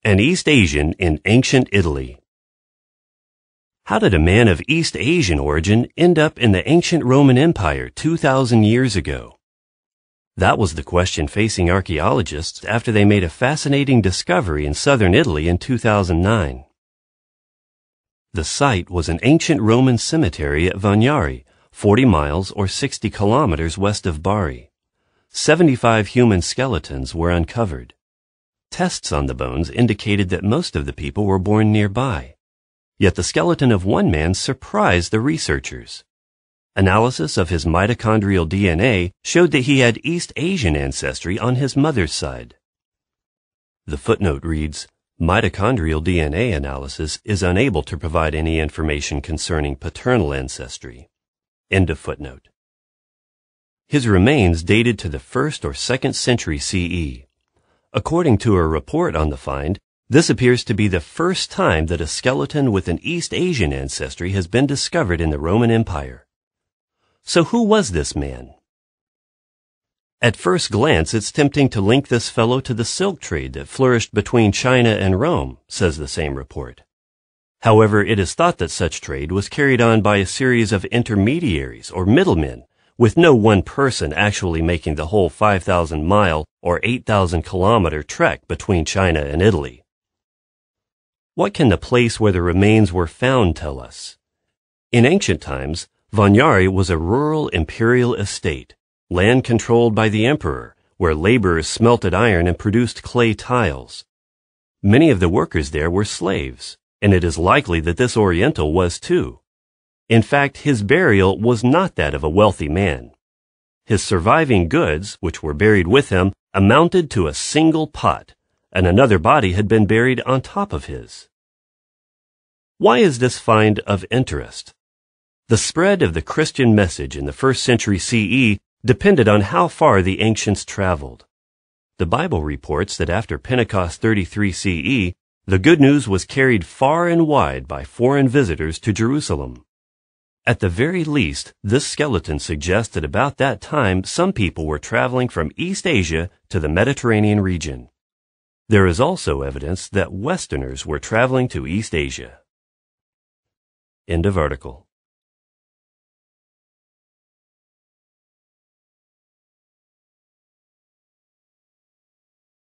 An East Asian in Ancient Italy. How did a man of East Asian origin end up in the ancient Roman Empire 2,000 years ago? That was the question facing archaeologists after they made a fascinating discovery in southern Italy in 2009. The site was an ancient Roman cemetery at Vagnari, 40 miles or 60 kilometers west of Bari. 75 human skeletons were uncovered. Tests on the bones indicated that most of the people were born nearby. Yet the skeleton of one man surprised the researchers. Analysis of his mitochondrial DNA showed that he had East Asian ancestry on his mother's side. The footnote reads, "Mitochondrial DNA analysis is unable to provide any information concerning paternal ancestry." End of footnote. His remains dated to the 1st or 2nd century CE. According to a report on the find, this appears to be the first time that a skeleton with an East Asian ancestry has been discovered in the Roman Empire. So who was this man? At first glance, it's tempting to link this fellow to the silk trade that flourished between China and Rome, says the same report. However, it is thought that such trade was carried on by a series of intermediaries or middlemen, with no one person actually making the whole 5,000-mile or 8,000-kilometer trek between China and Italy. What can the place where the remains were found tell us? In ancient times, Vagnari was a rural imperial estate, land controlled by the emperor, where laborers smelted iron and produced clay tiles. Many of the workers there were slaves, and it is likely that this Oriental was too. In fact, his burial was not that of a wealthy man. His surviving goods, which were buried with him, amounted to a single pot, and another body had been buried on top of his. Why is this find of interest? The spread of the Christian message in the 1st century CE depended on how far the ancients traveled. The Bible reports that after Pentecost 33 CE, the good news was carried far and wide by foreign visitors to Jerusalem. At the very least, this skeleton suggests that about that time some people were traveling from East Asia to the Mediterranean region. There is also evidence that Westerners were traveling to East Asia. End of article.